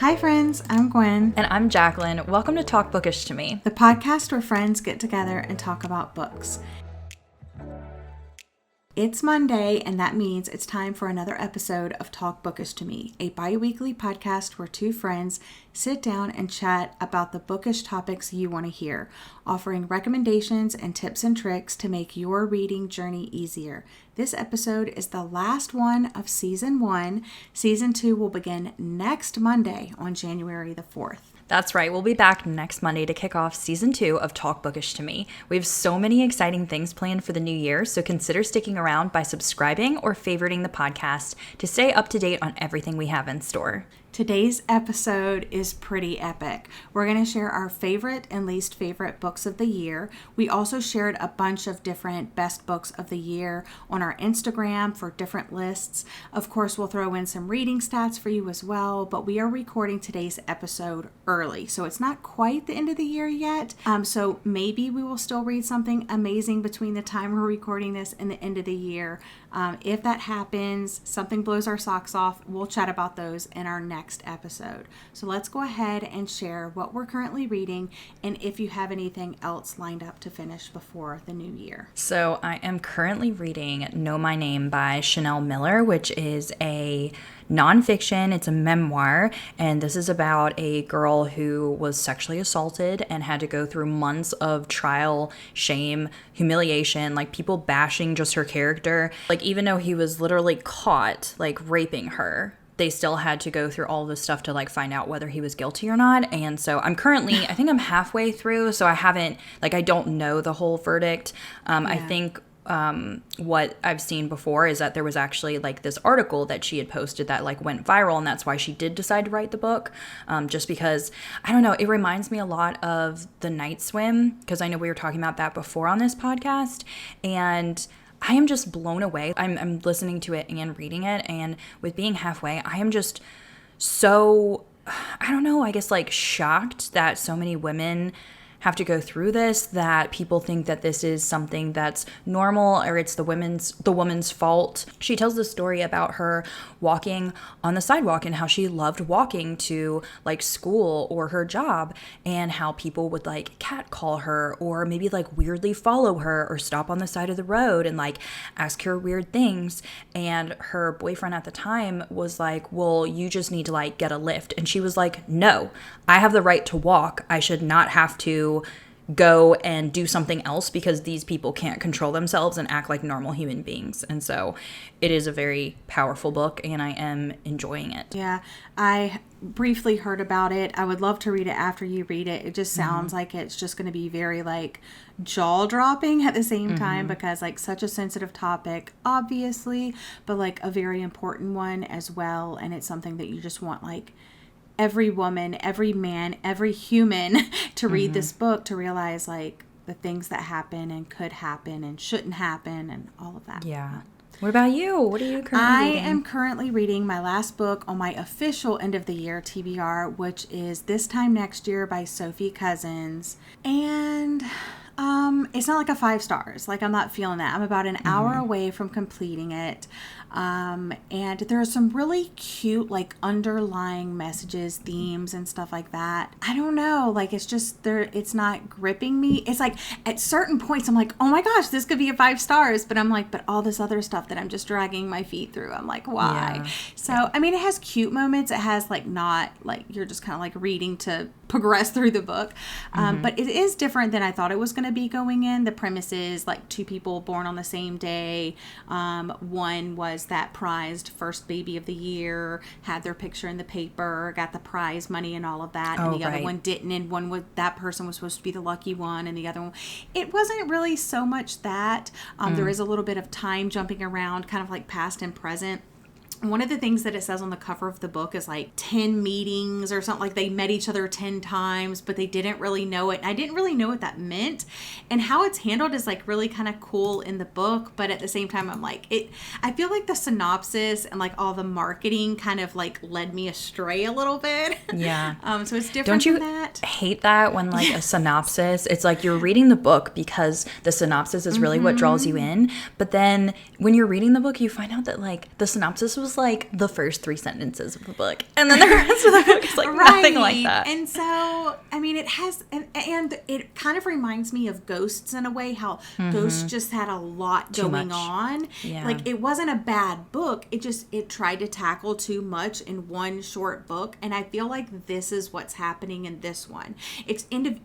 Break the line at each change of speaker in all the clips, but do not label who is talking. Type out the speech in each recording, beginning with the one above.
Hi friends, I'm Gwen.
And I'm Jacqueline. Welcome to Talk Bookish to Me,
the podcast where friends get together and talk about books. It's Monday, and that means it's time for another episode of Talk Bookish to Me, a bi-weekly podcast where two friends sit down and chat about the bookish topics you want to hear, offering recommendations and tips and tricks to make your reading journey easier. This episode is the last one of Season 1. Season 2 will begin next Monday on January the 4th.
That's right. We'll be back next Monday to kick off Season 2 of Talk Bookish to Me. We have so many exciting things planned for the new year, so consider sticking around by subscribing or favoriting the podcast to stay up to date on everything we have in store.
Today's episode is pretty epic. We're going to share our favorite and least favorite books of the year. We also shared a bunch of different best books of the year on our Instagram for different lists. Of course, we'll throw in some reading stats for you as well, but we are recording today's episode early, so it's not quite the end of the year yet. So maybe we will still read something amazing between the time we're recording this and the end of the year. If that happens, something blows our socks off, we'll chat about those in our next episode. So let's go ahead and share what we're currently reading and if you have anything else lined up to finish before the new year.
So I am currently reading Know My Name by Chanel Miller, which is a nonfiction. It's a memoir, and this is about a girl who was sexually assaulted and had to go through months of trial, shame, humiliation, like people bashing just her character. Like even though he was literally caught like raping her, they still had to go through all this stuff to like find out whether he was guilty or not. And so I'm currently, I think I'm halfway through, so I haven't, like I don't know the whole verdict. I think what I've seen before is that there was actually like this article that she had posted that like went viral, and that's why she did decide to write the book, just because, I don't know, it reminds me a lot of The Night Swim, because I know we were talking about that before on this podcast, and I am just blown away. I'm listening to it and reading it, and with being halfway, I am just so, I don't know, I guess like shocked that so many women have to go through this, that people think that this is something that's normal or it's the woman's fault. She tells the story about her walking on the sidewalk and how she loved walking to like school or her job, and how people would like catcall her or maybe like weirdly follow her or stop on the side of the road and like ask her weird things. And her boyfriend at the time was like, well, you just need to like get a lift. And she was like, no, I have the right to walk. I should not have to go and do something else because these people can't control themselves and act like normal human beings. And so it is a very powerful book, and I am enjoying it.
Yeah, I briefly heard about it. I would love to read it after you read it. It just sounds like it's just going to be very like jaw-dropping at the same time, because like such a sensitive topic, obviously, but like a very important one as well. And it's something that you just want like every woman, every man, every human to read this book to realize like the things that happen and could happen and shouldn't happen and all of that.
Yeah. What about you? What are you currently reading?
I am currently reading my last book on my official end of the year TBR, which is This Time Next Year by Sophie Cousins. And it's not like a 5 stars. Like I'm not feeling that. I'm about an hour away from completing it. And there are some really cute, like underlying messages, themes and stuff like that. I don't know. Like it's just there. It's not gripping me. It's like at certain points I'm like, oh my gosh, this could be a 5 stars. But I'm like, but all this other stuff that I'm just dragging my feet through. I'm like, why? Yeah. So, I mean, it has cute moments. It has like not like you're just kind of like reading to progress through the book. But it is different than I thought it was going to be going in. The premise is like 2 people born on the same day. One was that prized first baby of the year, had their picture in the paper, got the prize money and all of that. And the other one didn't. And one was, that person was supposed to be the lucky one. And the other one, it wasn't really so much that. There is a little bit of time jumping around, kind of like past and present. One of the things that it says on the cover of the book is like 10 meetings or something, like they met each other 10 times, but they didn't really know it. And I didn't really know what that meant. And how it's handled is like really kind of cool in the book. But at the same time, I'm like, I feel like the synopsis and like all the marketing kind of like led me astray a little bit.
Yeah.
So it's different.
Don't you
than that.
Hate that when like a synopsis, it's like you're reading the book because the synopsis is really what draws you in. But then when you're reading the book, you find out that like the synopsis was was like the first 3 sentences of the book. And then the rest of the book is like nothing like that.
And so, I mean, it has, and it kind of reminds me of Ghosts in a way, how Ghosts just had a lot going on.
Yeah.
Like, it wasn't a bad book. It tried to tackle too much in one short book. And I feel like this is what's happening in this one.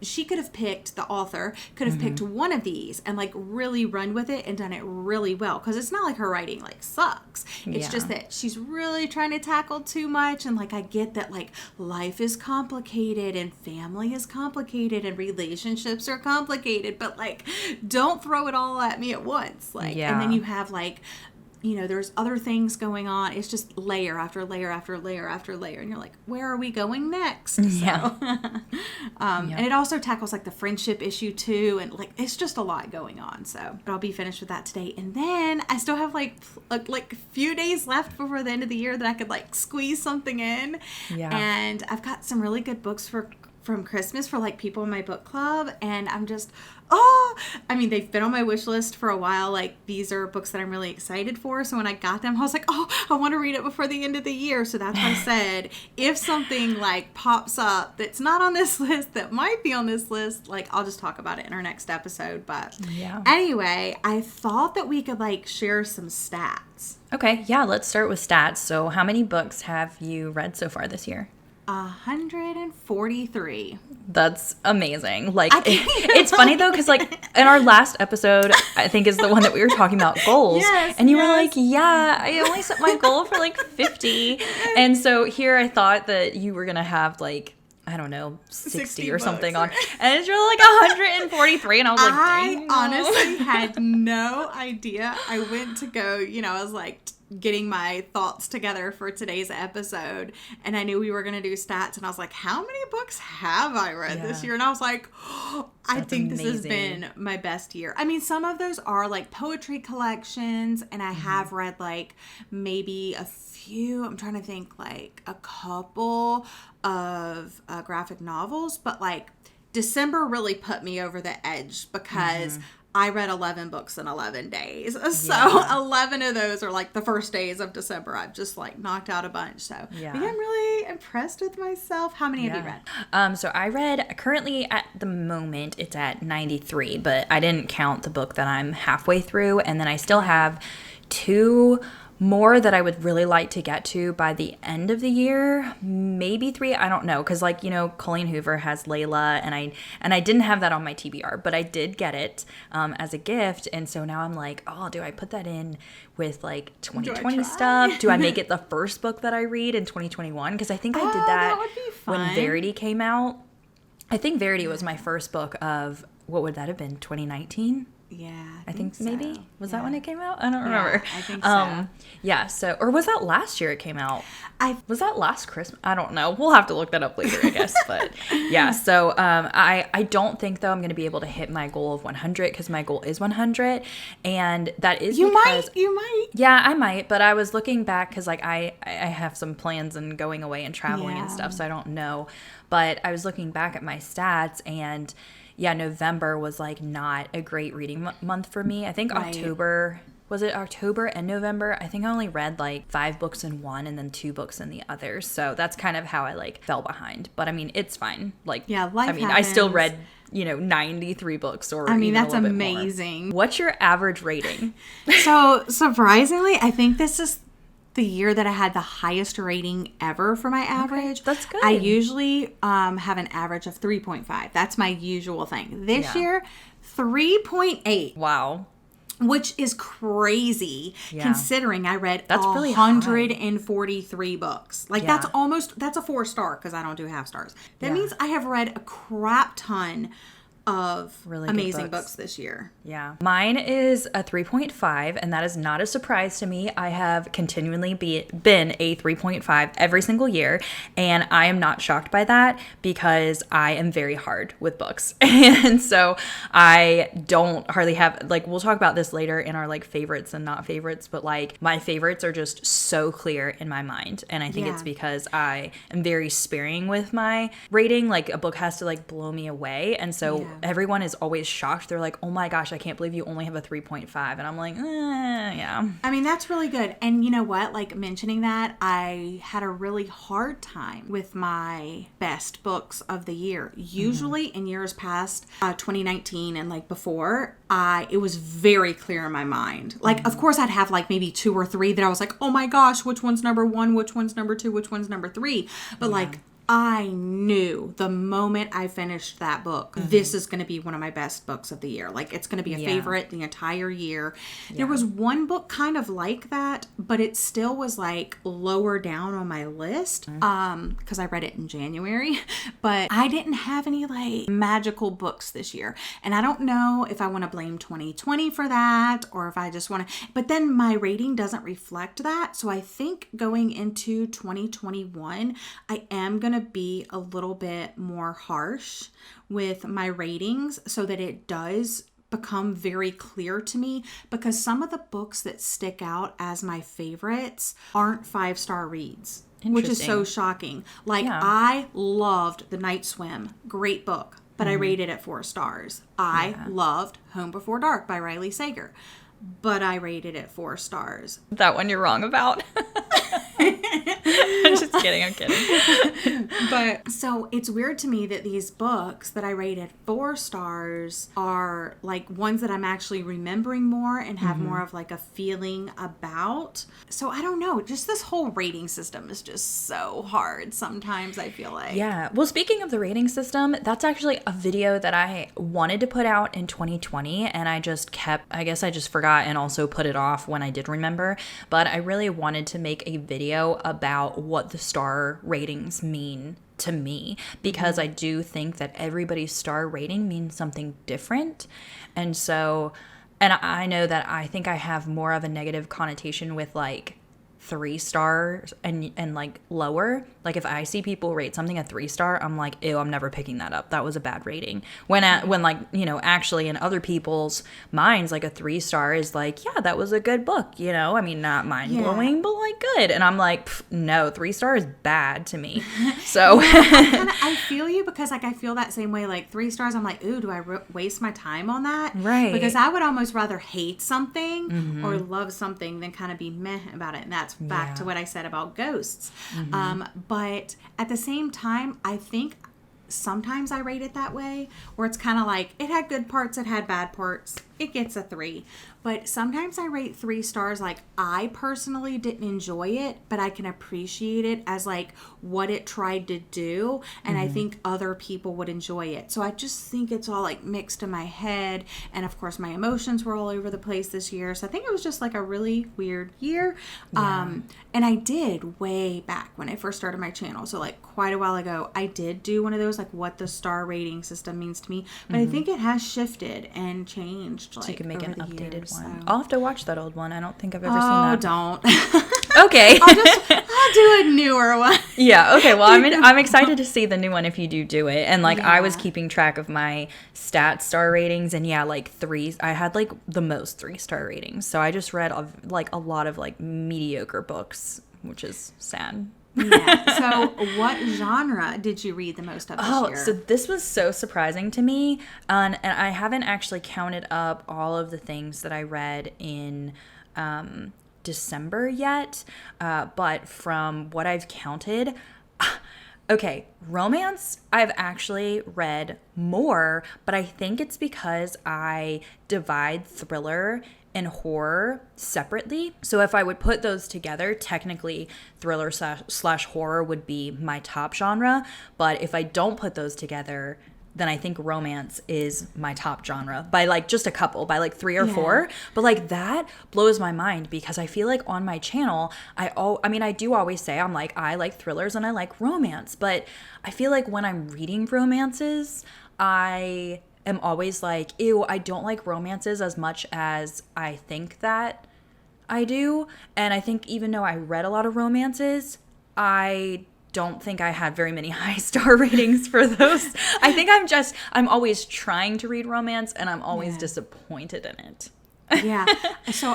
She could have picked, the author could have picked one of these and like really run with it and done it really well. Because it's not like her writing like sucks. It's just that she's really trying to tackle too much. And like, I get that like life is complicated and family is complicated and relationships are complicated, but like, don't throw it all at me at once. Like, and then you have like, you know, there's other things going on. It's just layer after layer after layer after layer. And you're like, where are we going next?
Yeah.
And it also tackles like the friendship issue too. And like, it's just a lot going on. So, but I'll be finished with that today. And then I still have like a few days left before the end of the year that I could like squeeze something in. Yeah. And I've got some really good books from Christmas for like people in my book club, and I'm just I mean, they've been on my wish list for a while. Like, these are books that I'm really excited for, so when I got them I was like, I want to read it before the end of the year. So that's why I said, if something like pops up that's not on this list that might be on this list, like, I'll just talk about it in our next episode. But anyway, I thought that we could like share some stats.
Okay, yeah, let's start with stats. So how many books have you read so far this year?
143.
That's amazing. Like, it's funny though, because like in our last episode, I think is the one that we were talking about goals, and you were like, yeah, I only set my goal for like 50, and so here I thought that you were gonna have like, I don't know, 60 or something on, and it's really like 143, and I was like, dang,
I honestly had no idea. I went to go, you know, I was like getting my thoughts together for today's episode, and I knew we were going to do stats, and I was like, how many books have I read this year? And I was like, I think this has been my best year. I mean, some of those are like poetry collections, and I have read like maybe a few, I'm trying to think, like a couple of graphic novels, but like December really put me over the edge because I read 11 books in 11 days. So 11 of those are like the first days of December. I've just like knocked out a bunch. So but I'm really impressed with myself. How many have you read?
So I read, currently at the moment, it's at 93, but I didn't count the book that I'm halfway through. And then I still have 2 more that I would really like to get to by the end of the year, maybe 3, I don't know, because like, you know, Colleen Hoover has Layla, and I didn't have that on my TBR, but I did get it as a gift, and so now I'm like, do I put that in with like 2020 stuff? Do I make it the first book that I read in 2021? Because I think I did that
would be fun.
When Verity came out. I think Verity was my first book of, what would that have been, 2019?
Yeah,
I think maybe. So. Was that when it came out? I don't remember.
I think so.
So, or was that last year it came out? Was that last Christmas? I don't know. We'll have to look that up later, I guess. But yeah, so I don't think, though, I'm going to be able to hit my goal of 100, because my goal is 100. And that is
You
because...
might.
Yeah, I might. But I was looking back because, like, I have some plans and going away and traveling and stuff, so I don't know. But I was looking back at my stats, and... yeah, November was like not a great reading month for me. I think October and November? I think I only read like 5 books in one and then 2 books in the other. So that's kind of how I like fell behind. But I mean, it's fine. Like,
life happens.
I still read, 93 books or even
that's
a little
amazing.
Bit more. What's your average rating?
So surprisingly, I think this is the year that I had the highest rating ever for my average.
Okay, that's good.
I usually have an average of 3.5. That's my usual thing. This year, 3.8.
Wow.
Which is crazy considering I read
really
143 books. Like that's a 4-star because I don't do half stars. That means I have read a crap ton of really amazing books this year.
Yeah. Mine is a 3.5, and that is not a surprise to me. I have continually been a 3.5 every single year, and I am not shocked by that because I am very hard with books. And so I don't hardly have, like, we'll talk about this later in our like favorites and not favorites, but like my favorites are just so clear in my mind. And I think it's because I am very sparing with my rating. Like, a book has to like blow me away. And so everyone is always shocked. They're like, oh my gosh, I can't believe you only have a 3.5. And I'm like, yeah.
I mean, that's really good. And you know what? Like, mentioning that, I had a really hard time with my best books of the year. Usually in years past, 2019 and like before, it was very clear in my mind. Like, of course, I'd have like maybe 2 or 3 that I was like, oh my gosh, which one's number 1, which one's number 2, which one's number 3. But like, I knew the moment I finished that book, this is going to be one of my best books of the year. Like, it's going to be a favorite the entire year. Yeah. There was one book kind of like that, but it still was like lower down on my list because I read it in January. But I didn't have any like magical books this year. And I don't know if I want to blame 2020 for that or if I just want to. But then my rating doesn't reflect that. So I think going into 2021, I am going to be a little bit more harsh with my ratings so that it does become very clear to me, because some of the books that stick out as my favorites aren't 5-star reads, which is so shocking. Like, I loved The Night Swim. Great book, but I rated it 4 stars. I loved Home Before Dark by Riley Sager, but I rated it 4 stars.
That one you're wrong about. I'm just kidding. I'm kidding.
But so it's weird to me that these books that I rated 4 stars are like ones that I'm actually remembering more and have more of like a feeling about. So I don't know. Just this whole rating system is just so hard sometimes, I feel like.
Yeah. Well, speaking of the rating system, that's actually a video that I wanted to put out in 2020 and I guess I just forgot and also put it off when I did remember. But I really wanted to make a video about what the star ratings mean to me, because I do think that everybody's star rating means something different. And so, and I know that I think I have more of a negative connotation with like 3 stars and like lower. Like if I see people rate something a 3-star, I'm like, ew, I'm never picking that up. That was a bad rating. When like, you know, actually in other people's minds, like a 3-star is like, yeah, that was a good book, you know? I mean, not mind blowing, but like good. And I'm like, no, 3-star is bad to me. So
I feel you, because like I feel that same way. Like 3 stars, I'm like, ooh, do I waste my time on that?
Right.
Because I would almost rather hate something or love something than kind of be meh about it. And that's back to what I said about ghosts. But at the same time, I think sometimes I rate it that way, where it's kind of like it had good parts, it had bad parts, it gets a 3. But sometimes I rate 3 stars like I personally didn't enjoy it, but I can appreciate it as like what it tried to do, and I think other people would enjoy it. So I just think it's all like mixed in my head, and of course my emotions were all over the place this year. So I think it was just like a really weird year. And I did way back when I first started my channel, so like quite a while ago, I did do one of those like what the star rating system means to me, but I think it has shifted and changed. Like,
so you can make an updated
years,
one.
so.
I'll have to watch that old one. I don't think I've ever seen that.
Oh, don't.
Okay.
I'll do a newer one.
Yeah. Okay. Well, I'm excited to see the new one if you do it. And like I was keeping track of my star ratings, and like 3. I had like the most 3-star ratings. So I just read like a lot of like mediocre books, which is sad.
Yeah. So what genre did you read the most of this year?
So this was so surprising to me. And I haven't actually counted up all of the things that I read in December yet. But from what I've counted, okay, romance I've actually read more, but I think it's because I divide thriller and horror separately. So if I would put those together, technically thriller slash horror would be my top genre. But if I don't put those together, then I think romance is my top genre by like just a couple, by like 3 or 4. But like that blows my mind, because I feel like on my channel, I do always say I'm like, I like thrillers and I like romance. But I feel like when I'm reading romances, I am always like, ew, I don't like romances as much as I think that I do. And I think even though I read a lot of romances, I don't think I had very many high star ratings for those. I think I'm always trying to read romance and I'm always disappointed in it.
Yeah. So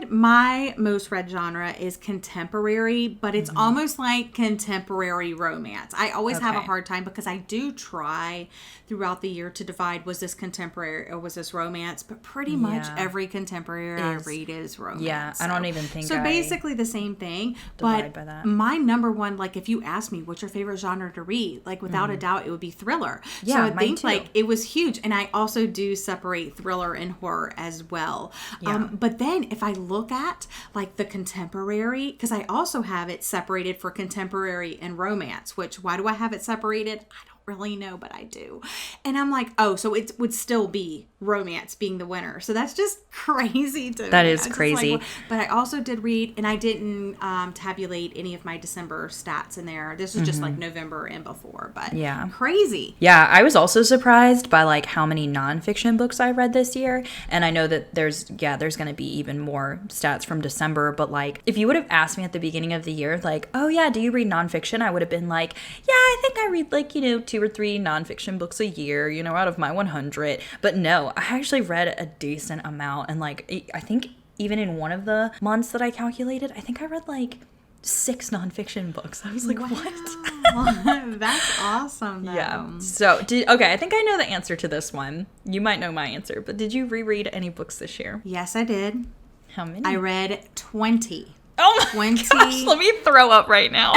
my most read genre is contemporary, but it's almost like contemporary romance. I always have a hard time because I do try throughout the year to divide, was this contemporary or was this romance? But pretty much every contemporary I read is romance.
Yeah, I don't even think
so basically the same thing.
divide
But
by that.
my number one, like if you ask me what's your favorite genre to read, like without a doubt it would be thriller.
Yeah,
so I
mine
think
too.
like it was huge. And I also do separate thriller and horror as well. But then if I look at like the contemporary, because I also have it separated for contemporary and romance, which why do I have it separated? I don't really know, but I do. And I'm like, oh, so it would still be romance being the winner. So that's just crazy to me.
That is
I'm just
crazy.
like, but I also did read, and I didn't tabulate any of my December stats in there. This was just like November and before, but crazy.
Yeah, I was also surprised by like how many nonfiction books I read this year. And I know that there's going to be even more stats from December. But like, if you would have asked me at the beginning of the year, like, oh yeah, do you read nonfiction? I would have been like, yeah, I think I read like, 2 or 3 nonfiction books a year, out of my 100. But no, I actually read a decent amount. And like, I think even in one of the months that I calculated, I think I read like 6 nonfiction books. I was like, what?
That's awesome, though.
Yeah. So, I think I know the answer to this one. You might know my answer, but did you reread any books this year?
Yes, I did.
How many?
I read 20.
Oh my gosh, let me throw up right now.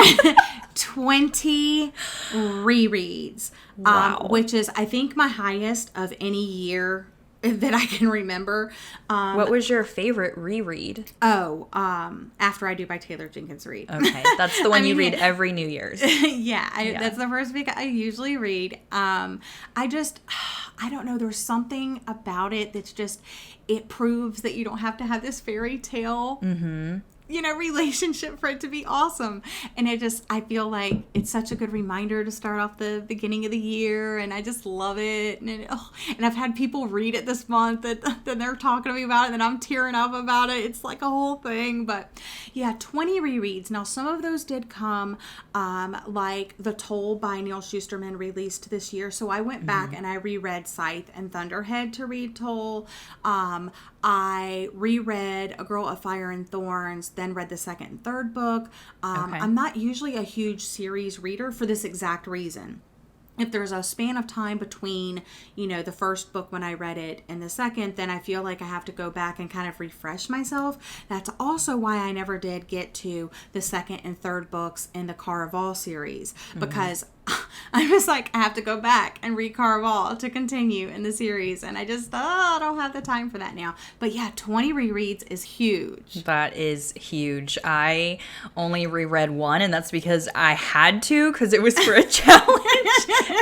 20 rereads.
Wow.
Which is, I think, my highest of any year that I can remember.
What was your favorite reread?
After I Do by Taylor Jenkins Reid.
Okay, that's the one you read every New Year's.
That's the first book I usually read. I don't know, there's something about it that's just, it proves that you don't have to have this fairy tale relationship for it to be awesome. And I feel like it's such a good reminder to start off the beginning of the year, and I just love it. And I've had people read it this month that they're talking to me about it, and I'm tearing up about it. It's like a whole thing. But yeah, 20 rereads. Now, some of those did come like The Toll by Neil Shusterman released this year. So I went back and I reread Scythe and Thunderhead to read Toll. I reread A Girl of Fire and Thorns, then read the second and third book. I'm not usually a huge series reader for this exact reason. If there's a span of time between, the first book when I read it and the second, then I feel like I have to go back and kind of refresh myself. That's also why I never did get to the second and third books in the Caraval series, because I was like, I have to go back and read Caraval to continue in the series. And I just, I don't have the time for that now. But yeah, 20 rereads is huge.
That is huge. I only reread one, and that's because I had to, because it was for a challenge.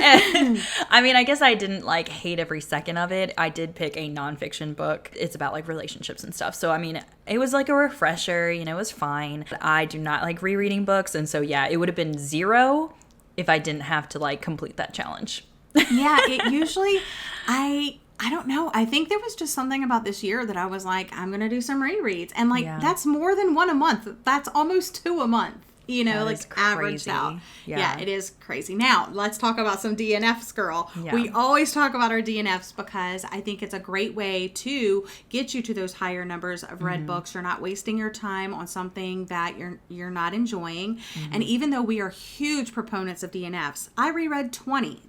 And I mean, I guess I didn't like hate every second of it. I did pick a nonfiction book. It's about like relationships and stuff. So, I mean, it was like a refresher, it was fine. I do not like rereading books. And so, yeah, it would have been 0 if I didn't have to like complete that challenge.
Yeah, it usually, I don't know. I think there was just something about this year that I was like, I'm going to do some rereads. And like, that's more than 1 a month. That's almost 2 a month. Like averaged out. Yeah, it is crazy. Now, let's talk about some DNFs, girl. Yeah. We always talk about our DNFs because I think it's a great way to get you to those higher numbers of read books. You're not wasting your time on something that you're not enjoying. And even though we are huge proponents of DNFs, I reread 20.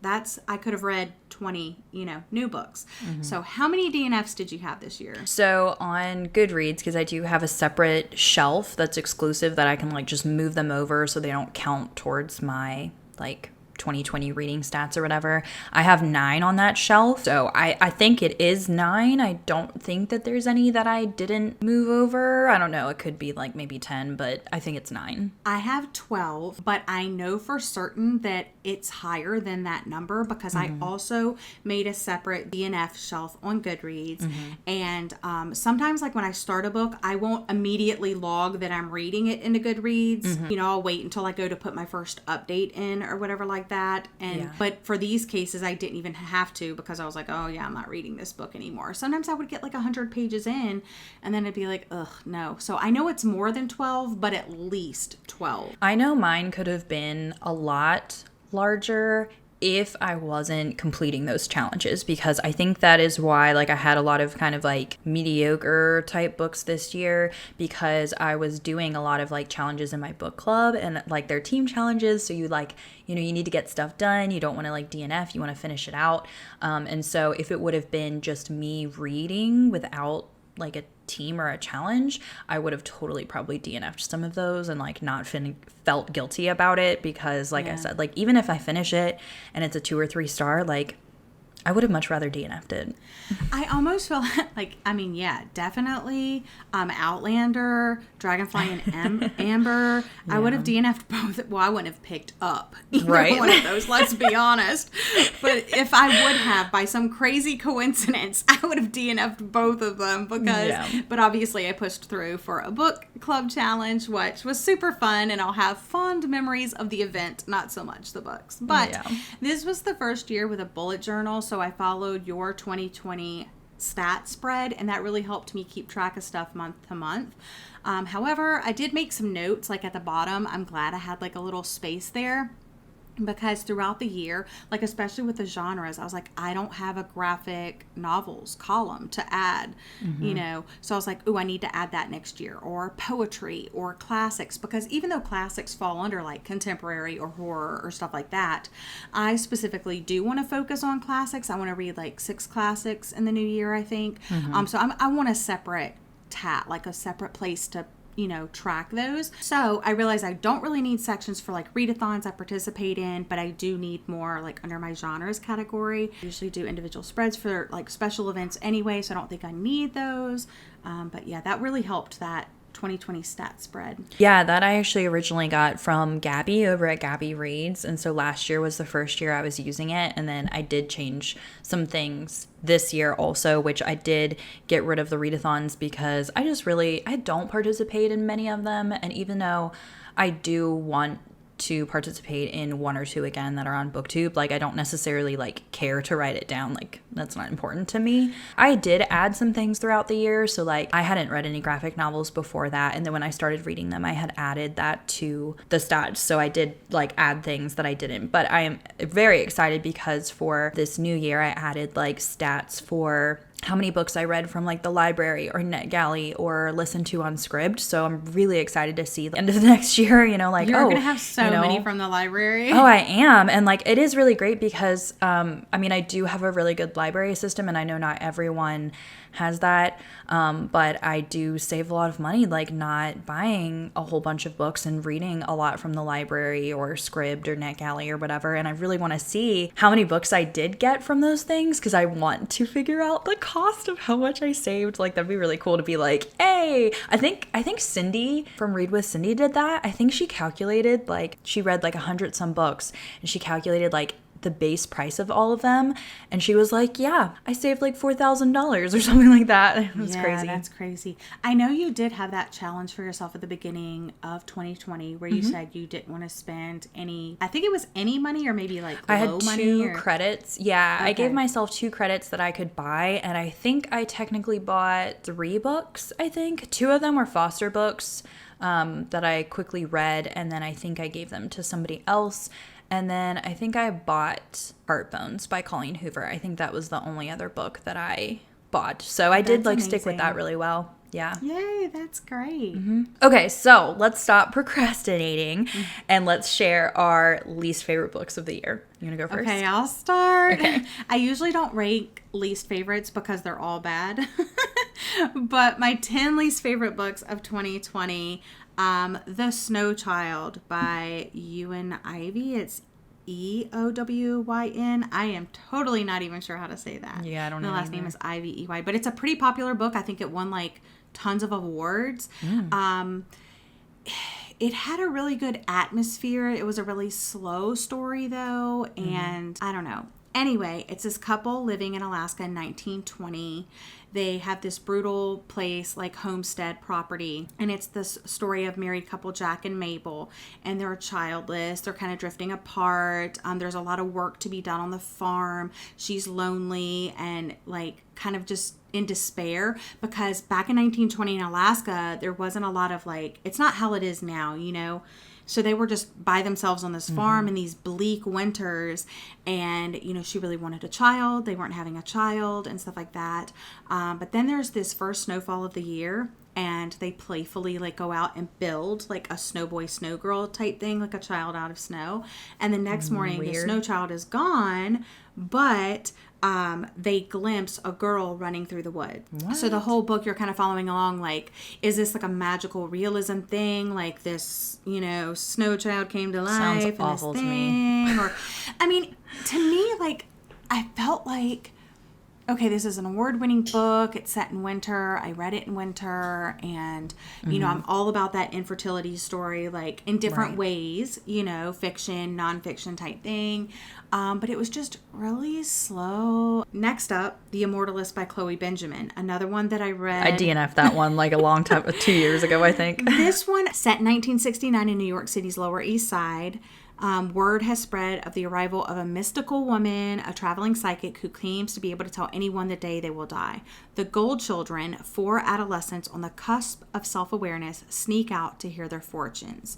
I could have read 20, new books. So how many DNFs did you have this year?
So on Goodreads, because I do have a separate shelf that's exclusive that I can like just move them over so they don't count towards my like 2020 reading stats or whatever. I have 9 on that shelf. So I think it is 9. I don't think that there's any that I didn't move over. I don't know. It could be like maybe 10, but I think it's 9.
I have 12, but I know for certain that it's higher than that number because I also made a separate DNF shelf on Goodreads. And sometimes like when I start a book, I won't immediately log that I'm reading it into Goodreads. I'll wait until I go to put my first update in or whatever like that. But for these cases, I didn't even have to because I was like, oh yeah, I'm not reading this book anymore. Sometimes I would get like 100 pages in and then it'd be like, ugh, no. So I know it's more than 12, but at least 12.
I know mine could have been a lot larger if I wasn't completing those challenges, because I think that is why like I had a lot of kind of like mediocre type books this year, because I was doing a lot of like challenges in my book club and like their team challenges. So you like, you know, you need to get stuff done. You don't want to like DNF, you want to finish it out. And so if it would have been just me reading without like a team or a challenge, I would have totally probably DNF'd some of those and like not felt guilty about it, because like I said, like even if I finish it and it's a 2 or 3 star, like I would have much rather DNF'd it.
I almost feel like, I mean, yeah, definitely Outlander, Dragonfly, and Amber. Yeah. I would have DNF'd both. Well, I wouldn't have picked up either one of those, let's be honest. But if I would have, by some crazy coincidence, I would have DNF'd both of them because, but obviously I pushed through for a book club challenge, which was super fun, and I'll have fond memories of the event, not so much the books. But this was the first year with a bullet journal, so I followed your 2020 stat spread, and that really helped me keep track of stuff month to month. However, I did make some notes like at the bottom. I'm glad I had like a little space there, because throughout the year, like especially with the genres, I was like, I don't have a graphic novels column to add, you know, so I was like, oh, I need to add that next year, or poetry or classics, because even though classics fall under like contemporary or horror or stuff like that, I specifically do want to focus on classics. I want to read like 6 classics in the new year, I think. So I want a separate like a separate place to, you know, track those. So I realized I don't really need sections for like readathons I participate in, but I do need more like under my genres category. I usually do individual spreads for like special events anyway, so I don't think I need those. But yeah, that really helped, that 2020 stat spread.
Yeah, that I actually originally got from Gabby over at Gabby Reads. And so last year was the first year I was using it. And then I did change some things this year also, which I did get rid of the readathons because I don't participate in many of them. And even though I do want to participate in 1 or 2 again that are on BookTube, like I don't necessarily like care to write it down, like that's not important to me. I did add some things throughout the year, so like I hadn't read any graphic novels before that, and then when I started reading them I had added that to the stats, so I did like add things that I didn't. But I am very excited because for this new year I added like stats for how many books I read from like the library or NetGalley or listened to on Scribd. So I'm really excited to see the end of the next year, you know, like,
you're going to have so many from the library.
Oh, I am. And like, it is really great because, I mean, I do have a really good library system, and I know not everyone has that. But I do save a lot of money, like not buying a whole bunch of books and reading a lot from the library or Scribd or NetGalley or whatever. And I really want to see how many books I did get from those things, because I want to figure out the cost of how much I saved. Like, that'd be really cool to be like, hey, I think Cindy from Read with Cindy did that. I think she calculated, like, she read like 100 some books, and she calculated like the base price of all of them, and she was like, yeah, I saved like $4,000 or something like that. It was crazy.
That's crazy. I know you did have that challenge for yourself at the beginning of 2020 where you said you didn't want to spend any, I think it was any money, or maybe like
I
low
had
money
2 credits. Yeah,
Okay.
I gave myself 2 credits that I could buy, and I think I technically bought 3 books. I think 2 of them were Foster books that I quickly read, and then I think I gave them to somebody else. And then I think I bought Heartbones by Colleen Hoover. I think that was the only other book that I bought. So I did like stick with that really well. Yeah.
Yay, that's great.
Okay, so let's stop procrastinating and let's share our least favorite books of the year. You want to go first?
Okay, I'll start.
Okay.
I usually don't rank least favorites because they're all bad. But my 10 least favorite books of 2020, The Snow Child by Ewan Ivy. It's Eowyn. I am totally not even sure how to say that.
Yeah, I don't know.
The last name is Ivy E-Y. But it's a pretty popular book. I think it won like tons of awards. It had a really good atmosphere. It was a really slow story though, and I don't know. Anyway, it's this couple living in Alaska in 1920. They have this brutal place, like homestead property, and it's this story of married couple Jack and Mabel, and they're childless. They're kind of drifting apart. There's a lot of work to be done on the farm. She's lonely and like kind of just in despair, because back in 1920 in Alaska, there wasn't a lot of like, it's not how it is now, you know? So they were just by themselves on this farm in these bleak winters. And, you know, she really wanted a child. They weren't having a child and stuff like that. But then there's this first snowfall of the year. And they playfully like go out and build like a snow boy, snow girl type thing, like a child out of snow. And the next morning, the snow child is gone, but they glimpse a girl running through the woods. What? So the whole book, you're kind of following along, like, is this like a magical realism thing? Like this, you know, snow child came to life.
Sounds awful to me.
Or, I mean, to me, like, I felt like, okay, this is an award-winning book. It's set in winter. I read it in winter. And, you know, I'm all about that infertility story, like, in different ways, you know, fiction, nonfiction type thing. But it was just really slow. Next up, The Immortalist by Chloe Benjamin. Another one that I read.
I DNF'd that one like a long time, 2 years ago, I think.
This one, set in 1969 in New York City's Lower East Side. Word has spread of the arrival of a mystical woman, a traveling psychic who claims to be able to tell anyone the day they will die. The Gold Children, 4 adolescents on the cusp of self-awareness, sneak out to hear their fortunes.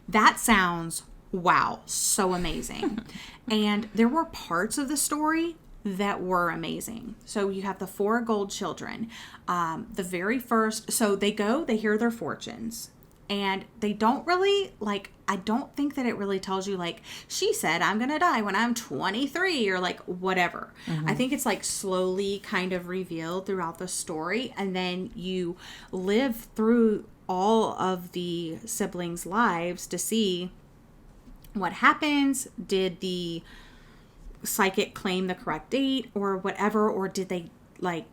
That sounds, wow, so amazing. And there were parts of the story that were amazing. So you have the 4 gold children. The very first, so they hear their fortunes. And they don't really, like, I don't think that it really tells you, like, she said, I'm going to die when I'm 23 or, like, whatever. I think it's, like, slowly kind of revealed throughout the story. And then you live through all of the siblings' lives to see what happens. Did the psychic claim the correct date or whatever? Or did they, like,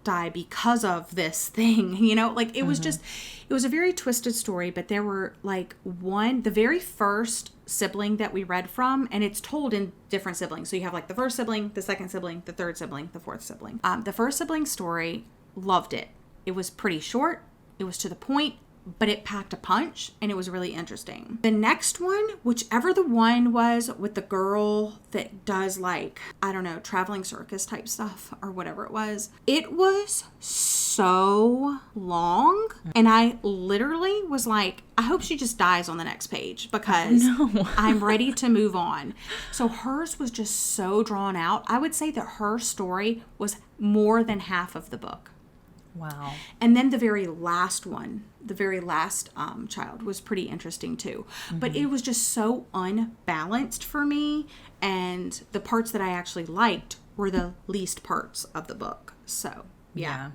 die because of this thing, you know? Like, it was just, it was a very twisted story, but there were like the very first sibling that we read from, and it's told in different siblings. So you have like the first sibling, the second sibling, the third sibling, the fourth sibling. The first sibling story, loved it. It was pretty short. It was to the point, but it packed a punch, and it was really interesting. The next one, whichever the one was with the girl that does, like, I don't know, traveling circus type stuff or whatever it was so long. And I literally was like, I hope she just dies on the next page, because I'm ready to move on. So hers was just so drawn out. I would say that her story was more than half of the book.
Wow.
And then the very last one, the very last child was pretty interesting too. But it was just so unbalanced for me. And the parts that I actually liked were the least parts of the book. So, yeah.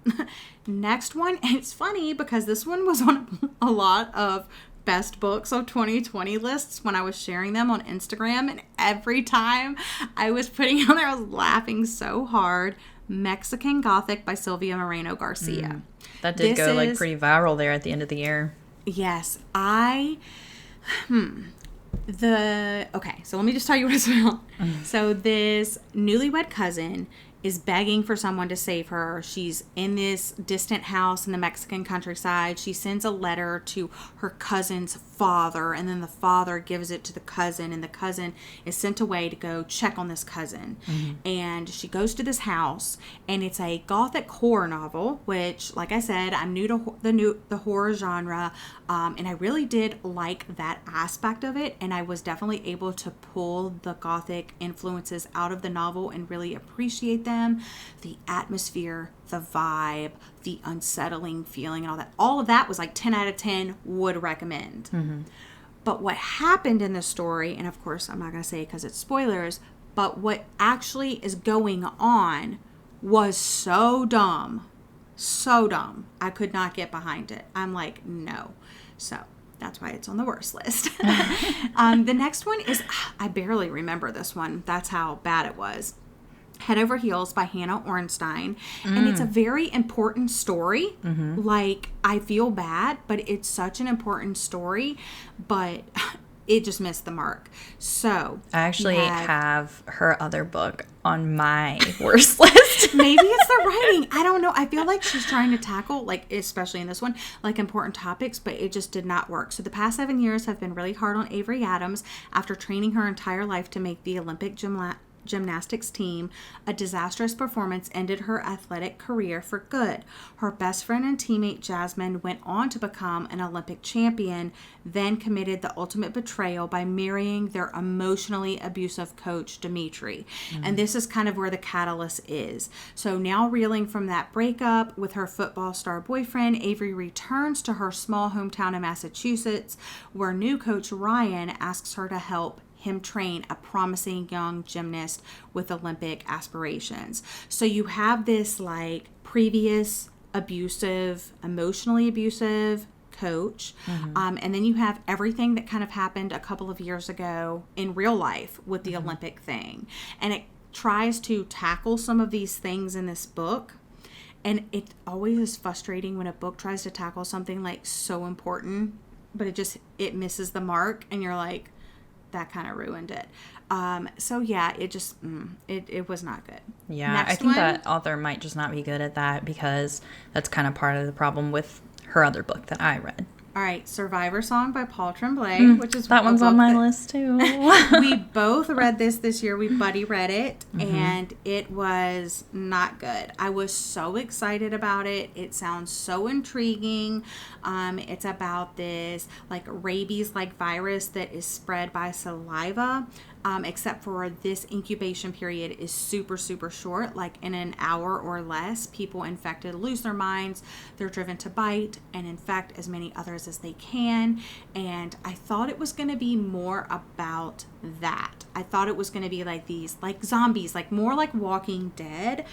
Next one, and it's funny because this one was on a lot of best books of 2020 lists when I was sharing them on Instagram. And every time I was putting it on there, I was laughing so hard. Mexican Gothic by Sylvia Moreno Garcia.
That did go like pretty viral there at the end of the year.
Yes. Okay, so let me just tell you what it's about. So this newlywed cousin is begging for someone to save her. She's in this distant house in the Mexican countryside. She sends a letter to her cousin's father, and then the father gives it to the cousin, and the cousin is sent away to go check on this cousin. And she goes to this house, and it's a gothic horror novel, which, like I said, I'm new to the horror genre, and I really did like that aspect of it, and I was definitely able to pull the gothic influences out of the novel and really appreciate them. The atmosphere, the vibe, the unsettling feeling, and all of that was like 10 out of 10 would recommend. But what happened in the story, and of course I'm not going to say it because it's spoilers, but what actually is going on was so dumb. I could not get behind it. I'm like, no. So that's why it's on the worst list. The next one is, I barely remember this one. That's how bad it was. Head Over Heels by Hannah Ornstein. And it's a very important story. Like, I feel bad, but it's such an important story, but it just missed the mark. So
I actually have her other book on my worst list.
Maybe it's the writing. I don't know. I feel like she's trying to tackle, like, especially in this one, like, important topics, but it just did not work. So the past 7 years have been really hard on Avery Adams after training her entire life to make the Olympic gymnastics team, a disastrous performance ended her athletic career for good. Her best friend and teammate Jasmine went on to become an Olympic champion, then committed the ultimate betrayal by marrying their emotionally abusive coach, Dimitri. And this is kind of where the catalyst is. So now, reeling from that breakup with her football star boyfriend, Avery returns to her small hometown in Massachusetts, where new coach Ryan asks her to help him train a promising young gymnast with Olympic aspirations. So you have this like previous abusive, emotionally abusive coach. And then you have everything that kind of happened a couple of years ago in real life with the Olympic thing. And it tries to tackle some of these things in this book. And it always is frustrating when a book tries to tackle something like so important, but it misses the mark, and you're like, that kind of ruined it. So yeah, it was not good.
Yeah,
Next
I think
one.
that author might just not be good at that, because that's kind of part of the problem with her other book that I read.
All right, Survivor Song by Paul Tremblay, which is
That one's on my list too.
We both read this year. We buddy read it, and it was not good. I was so excited about it. It sounds so intriguing. It's about this like rabies-like virus that is spread by saliva. Except for this incubation period is super, super short. Like in an hour or less, people infected lose their minds. They're driven to bite and infect as many others as they can. And I thought it was going to be more about that. I thought it was going to be like these, like zombies, like more like Walking Dead.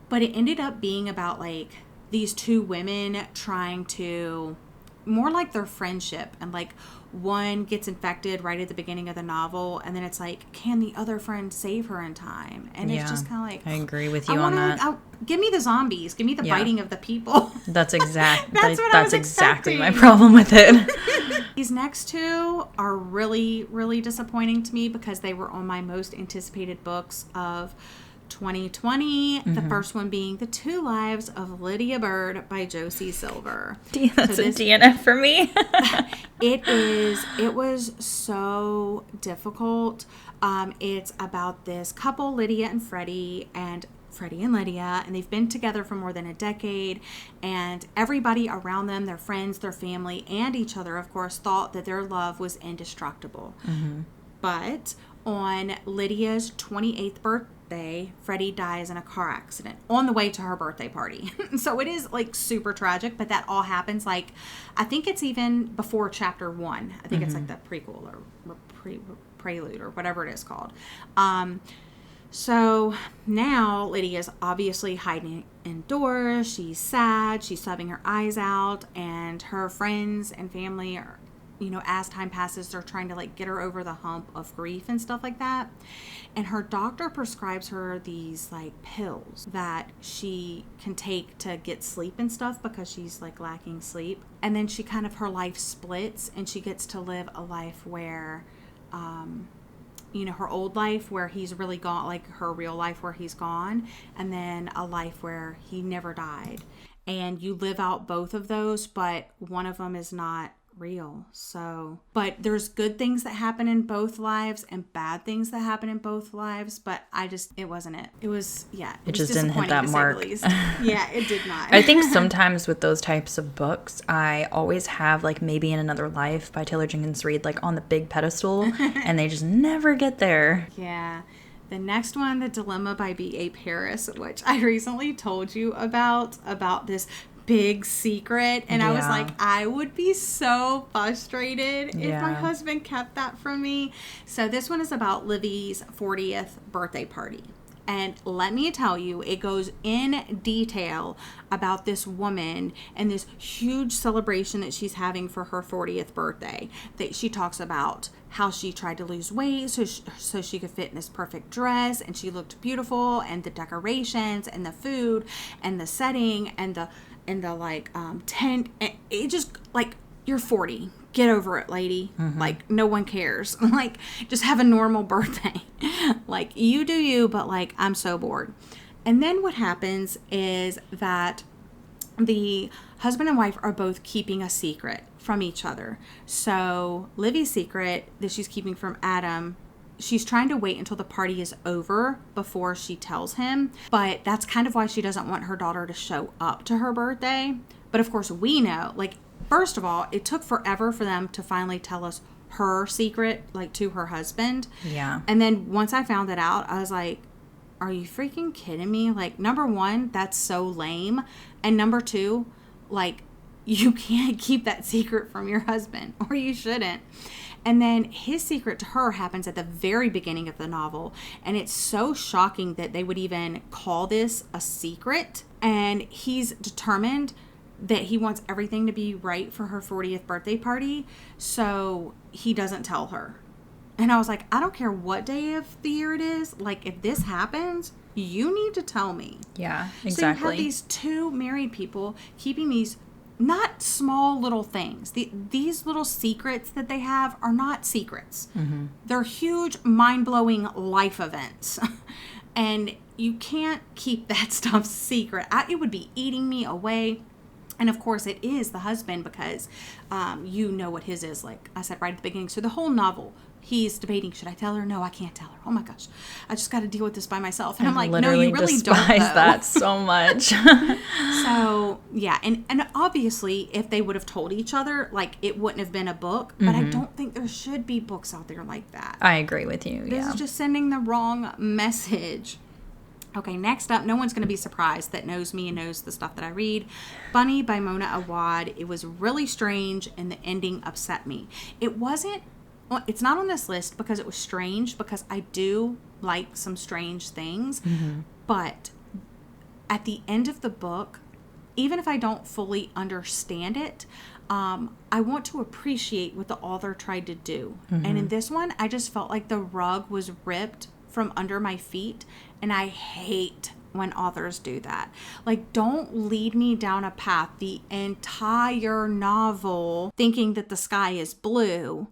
But it ended up being about like these two women trying to, more like their friendship, and like one gets infected right at the beginning of the novel, and then it's like, can the other friend save her in time? And it's just kind of like,
I agree with you on that.
Give me the zombies, give me the biting of the people.
That's exactly
expecting.
my problem with it.
These next two are really, really disappointing to me because they were on my most anticipated books of 2020. The first one being The Two Lives of Lydia Bird by Josie Silver.
That's a DNF for me.
It was so difficult. It's about this couple, Lydia and Freddie and Lydia, and they've been together for more than a decade, and everybody around them, their friends, their family, and each other, of course, thought that their love was indestructible. But on Lydia's 28th birthday, Freddie dies in a car accident on the way to her birthday party. So it is like super tragic, but that all happens like, I think it's even before chapter 1. I think it's like the prequel or prelude or whatever it is called. So now Lydia's obviously hiding indoors. She's sad. She's sobbing her eyes out, and her friends and family are, as time passes, they're trying to like get her over the hump of grief and stuff like that. And her doctor prescribes her these like pills that she can take to get sleep and stuff because she's like lacking sleep. And then her life splits, and she gets to live a life where, her old life where he's really gone, like her real life where he's gone, and then a life where he never died. And you live out both of those, but one of them is not real. So, but there's good things that happen in both lives and bad things that happen in both lives, but it wasn't it. It was, it
just didn't hit that mark.
Yeah, it did not.
I think sometimes with those types of books, I always have like Maybe in Another Life by Taylor Jenkins Reid like on the big pedestal, and they just never get there.
Yeah. The next one, The Dilemma by B.A. Paris, which I recently told you about this big secret, and I was like, I would be so frustrated if my husband kept that from me. So this one is about Livy's 40th birthday party, and let me tell you, it goes in detail about this woman and this huge celebration that she's having for her 40th birthday. That she talks about how she tried to lose weight so she could fit in this perfect dress, and she looked beautiful, and the decorations and the food and the setting and the like tent, it just like, you're 40, get over it, lady. Like, no one cares. Like, just have a normal birthday. Like, you do you, but like, I'm so bored. And then what happens is that the husband and wife are both keeping a secret from each other. So Livy's secret that she's keeping from Adam, she's trying to wait until the party is over before she tells him. But that's kind of why she doesn't want her daughter to show up to her birthday. But of course, we know, like, first of all, it took forever for them to finally tell us her secret, like, to her husband.
Yeah.
And then once I found it out, I was like, are you freaking kidding me? Like, number one, that's so lame. And number two, like, you can't keep that secret from your husband, or you shouldn't. And then his secret to her happens at the very beginning of the novel. And it's so shocking that they would even call this a secret. And he's determined that he wants everything to be right for her 40th birthday party. So he doesn't tell her. And I was like, I don't care what day of the year it is. Like, if this happens, you need to tell me.
Yeah, exactly.
So you have these two married people keeping these not small little things. These little secrets that they have are not secrets. Mm-hmm. They're huge, mind-blowing life events. And you can't keep that stuff secret. It would be eating me away. And of course, it is the husband because you know what his is, like I said right at the beginning. So the whole novel, he's debating, should I tell her? No, I can't tell her. Oh my gosh, I just got to deal with this by myself. And I'm like, no, you really don't. I
despise that so much.
So yeah, and obviously, if they would have told each other, like, it wouldn't have been a book. But I don't think there should be books out there like that.
I agree with you.
This is just sending the wrong message. Okay, next up, no one's going to be surprised that knows me and knows the stuff that I read. Bunny by Mona Awad. It was really strange, and the ending upset me. It wasn't, well, it's not on this list because it was strange, because I do like some strange things. Mm-hmm. But at the end of the book, even if I don't fully understand it, I want to appreciate what the author tried to do. Mm-hmm. And in this one, I just felt like the rug was ripped from under my feet, and I hate when authors do that. Like, don't lead me down a path the entire novel thinking that the sky is blue,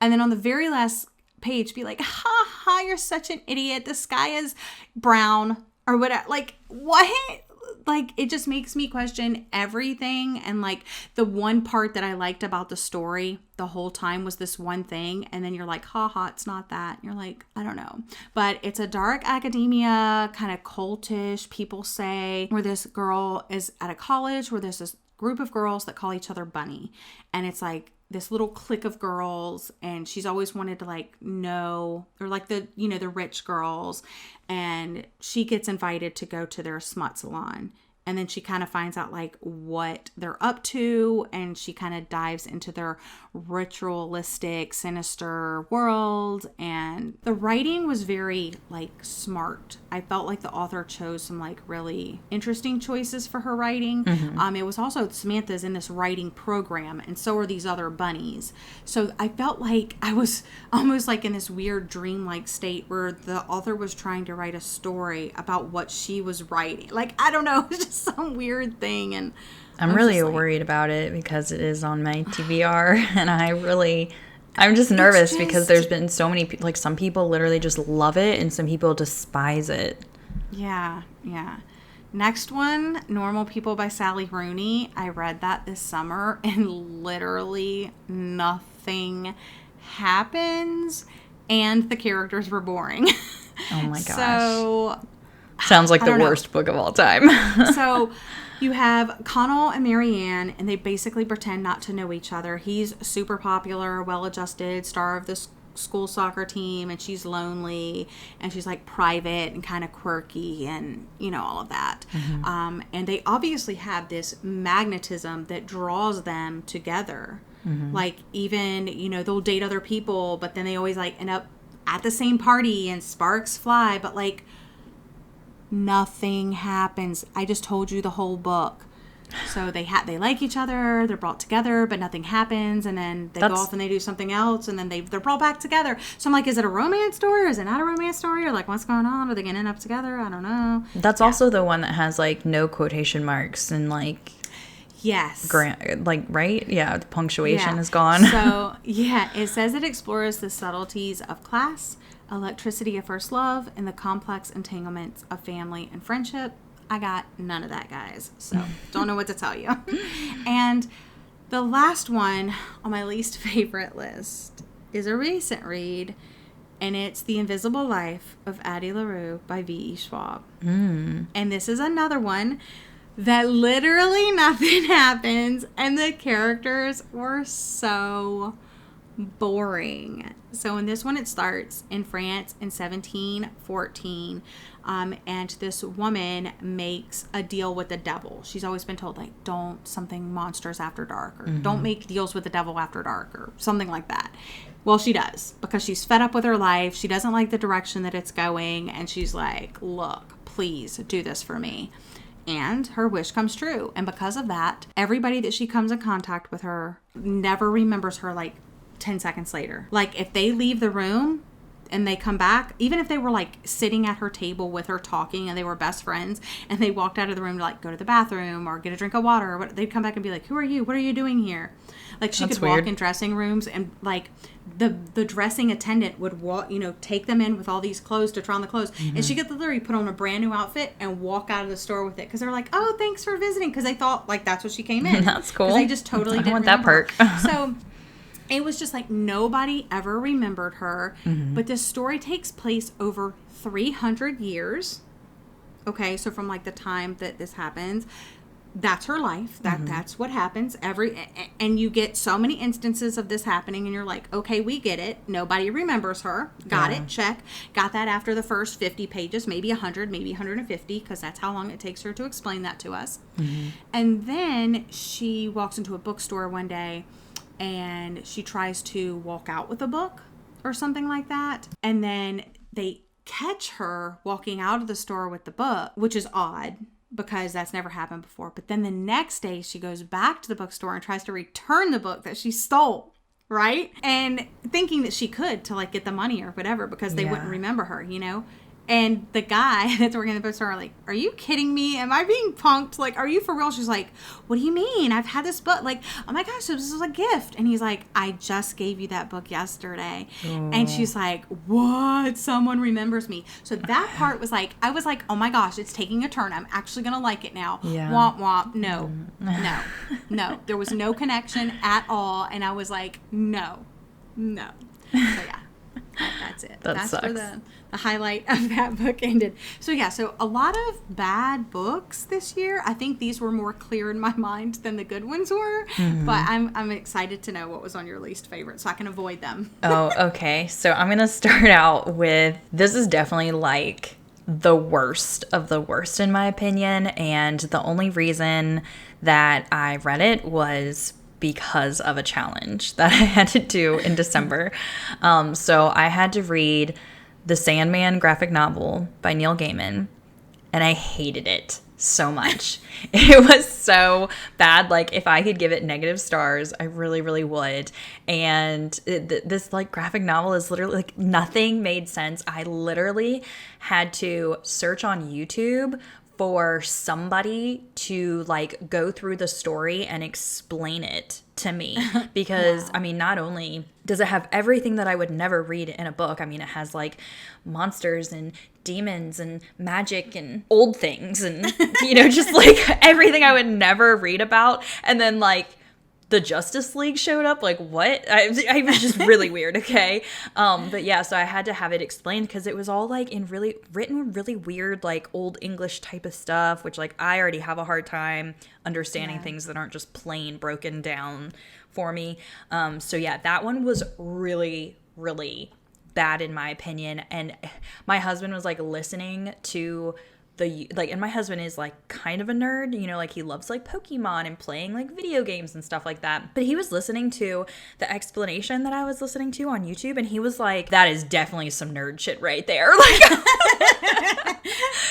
and then on the very last page be like, ha ha, you're such an idiot, the sky is brown, or whatever. Like, what? Like, it just makes me question everything. And like, the one part that I liked about the story the whole time was this one thing, and then you're like, haha, it's not that. You're like, I don't know. But it's a dark academia, kind of cultish, people say, where this girl is at a college where there's this group of girls that call each other Bunny. And it's like this little clique of girls, and she's always wanted to like know, or like the, you know, the rich girls, and she gets invited to go to their smut salon. And then she kind of finds out like what they're up to, and she kind of dives into their ritualistic, sinister world. And the writing was very like smart. I felt like the author chose some like really interesting choices for her writing. Mm-hmm. It was also, Samantha's in this writing program, and so are these other bunnies. So I felt like I was almost like in this weird dreamlike state where the author was trying to write a story about what she was writing. Like, I don't know, it's just some weird thing. And
I'm really worried about it because it is on my TBR, and I'm just nervous because there's been so many people, like some people literally just love it and some people despise it.
Yeah. Next one, Normal People by Sally Rooney. I read that this summer, and literally nothing happens, and the characters were boring.
Oh my gosh.
So
sounds like the worst book of all time.
So you have Connell and Marianne, and they basically pretend not to know each other. He's super popular, well-adjusted, star of the school soccer team, and she's lonely, and she's like private and kind of quirky, and you know, all of that. Mm-hmm. And they obviously have this magnetism that draws them together. Mm-hmm. Like, even, you know, they'll date other people, but then they always like end up at the same party and sparks fly, but like nothing happens. I just told you the whole book. So they like each other, they're brought together, but nothing happens, and then they go off and they do something else, and then they're brought back together. So I'm like, is it a romance story, or is it not a romance story, or like, what's going on? Are they gonna end up together? I don't know.
That's also the one that has like no quotation marks and like,
yes,
like, right? Yeah, the punctuation is gone.
So yeah, it says it explores the subtleties of class, electricity of first love, and the complex entanglements of family and friendship. I got none of that, guys, so don't know what to tell you. And the last one on my least favorite list is a recent read, And it's The Invisible Life of Addie LaRue by V.E. Schwab. And this is another one that literally nothing happens, and the characters were so boring. So in this one, it starts in France in 1714, and this woman makes a deal with the devil. She's always been told, like, don't something monsters after dark, or don't make deals with the devil after dark, or something like that. Well, she does, because she's fed up with her life. She doesn't like the direction that it's going, and she's like, look, please do this for me. And her wish comes true. And because of that, everybody that she comes in contact with her never remembers her like 10 seconds later. Like, if they leave the room and they come back, even if they were like sitting at her table with her talking and they were best friends and they walked out of the room to like go to the bathroom or get a drink of water, or what, they'd come back and be like, who are you? What are you doing here? Like, she could walk in dressing rooms, and like the dressing attendant would walk, take them in with all these clothes to try on the clothes. And she could literally put on a brand new outfit and walk out of the store with it, because they're like, oh, thanks for visiting, because they thought like that's what she came in.
That's cool.
They just totally didn't
want that
remember
perk.
So it was just like nobody ever remembered her. But this story takes place over 300 years. Okay, so from like the time that this happens, that's her life. That's what happens and you get so many instances of this happening, and you're like, okay, we get it. Nobody remembers her. Got it. Check. Got that after the first 50 pages, maybe 100, maybe 150, because that's how long it takes her to explain that to us. And then she walks into a bookstore one day, and she tries to walk out with a book or something like that. And then they catch her walking out of the store with the book, which is odd, because that's never happened before. But then the next day she goes back to the bookstore and tries to return the book that she stole, right? And thinking that she could to like get the money or whatever, because they wouldn't remember her, And the guy that's working in the bookstore are like, are you kidding me? Am I being punked? Like, are you for real? She's like, what do you mean? I've had this book. Like, oh my gosh, this is a gift. And he's like, I just gave you that book yesterday. And she's like, what? Someone remembers me. So that part was like, I was like, oh my gosh, it's taking a turn. I'm actually going to like it now. Womp womp. No. There was no connection at all. And I was like, no. So yeah. That's it. That's
sucks.
where the highlight of that book ended. So yeah, so a lot of bad books this year. I think these were more clear in my mind than the good ones were. But I'm excited to know what was on your least favorite, so I can avoid them.
Oh, okay. So I'm gonna start out with, this is definitely like the worst of the worst in my opinion, and the only reason that I read it was because of a challenge that I had to do in December. So I had to read the Sandman graphic novel by Neil Gaiman, and I hated it so much. It was so bad. Like, if I could give it negative stars, I really, really would. And this like graphic novel is literally like nothing made sense. I literally had to search on YouTube for somebody to like go through the story and explain it to me, because wow. I mean, not only does it have everything that I would never read in a book, I mean, it has like monsters and demons and magic and old things and just like everything I would never read about. And then like the Justice League showed up. Like, what? I was just really weird. Okay. But yeah, so I had to have it explained, because it was all like written really weird, like old English type of stuff, which like I already have a hard time understanding things that aren't just plain broken down for me. So yeah, that one was really, really bad in my opinion. And my husband was like listening to and my husband is like kind of a nerd, like he loves like Pokemon and playing like video games and stuff like that. But he was listening to the explanation that I was listening to on YouTube, and he was like, that is definitely some nerd shit right there. Like,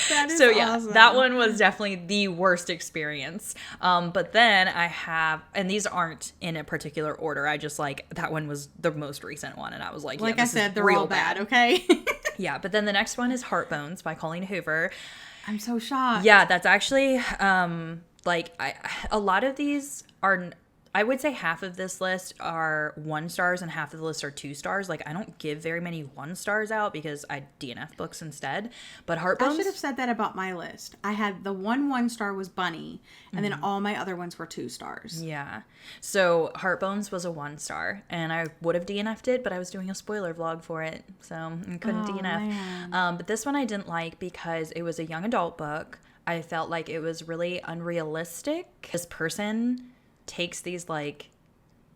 that is
so yeah,
awesome.
That one was definitely the worst experience. But then I have, and these aren't in a particular order, I just like, that one was the most recent one, and I was like,
I said, they're all bad. Okay.
Yeah, but then the next one is Heartbones by Colleen Hoover.
I'm so shocked.
Yeah, that's actually, a lot of these are, I would say half of this list are 1 stars and half of the list are 2 stars. Like, I don't give very many 1 stars out because I DNF books instead. But Heartbones...
I should have said that about my list. I had the 1 star was Bunny, and then all my other ones were 2 stars.
Yeah. So Heartbones was a 1 star, and I would have DNF'd it, but I was doing a spoiler vlog for it, so I couldn't DNF. But this one I didn't like because it was a young adult book. I felt like it was really unrealistic. This person takes these like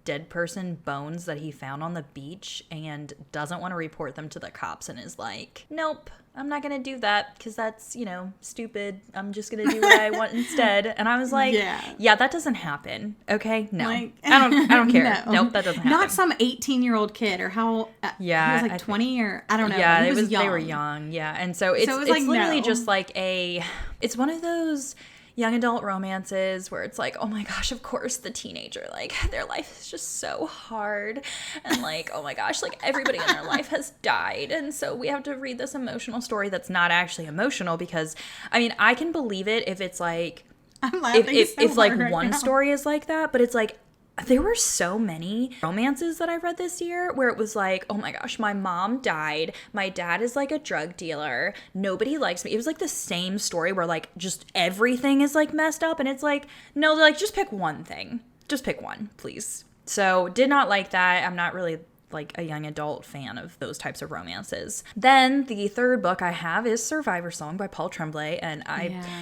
dead person bones that he found on the beach and doesn't want to report them to the cops and is like, nope, I'm not going to do that because that's, you know, stupid. I'm just going to do what I want instead. And I was like, yeah, that doesn't happen. Okay. No,
like,
I don't care.
No.
Nope, that doesn't happen.
Not some 18-year-old kid or how, he was like 20 or I don't know.
Yeah,
he was young.
They were young. Yeah. And so it's
like,
literally
no.
just like it's one of those young adult romances where it's like, oh my gosh, of course the teenager, like their life is just so hard and like, oh my gosh, like everybody in their life has died, and so we have to read this emotional story that's not actually emotional. Because I mean, I can believe it if it's like,
I'm laughing
if like
right
one
now.
story is like that, but it's like there were so many romances that I read this year where it was like, oh my gosh, my mom died. My dad is like a drug dealer. Nobody likes me. It was like the same story where like just everything is like messed up. And it's like, no, they're like, just pick one thing. Just pick one, please. So did not like that. I'm not really like a young adult fan of those types of romances. Then the third book I have is Survivor Song by Paul Tremblay. And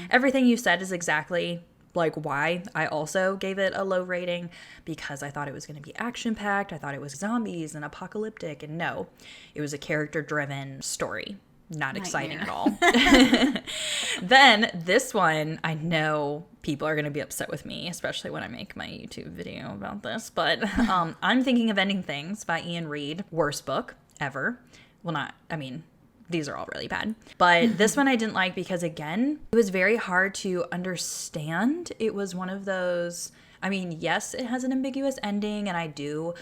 everything you said is exactly like why I also gave it a low rating, because I thought it was going to be action-packed. I thought it was zombies and apocalyptic, and no, it was a character-driven story. Not exciting at all. Then this one, I know people are going to be upset with me, especially when I make my YouTube video about this, but I'm Thinking of Ending Things by Ian Reid. Worst book ever. Well, these are all really bad. But this one I didn't like because, again, it was very hard to understand. It was one of those, I mean, yes, it has an ambiguous ending, and I do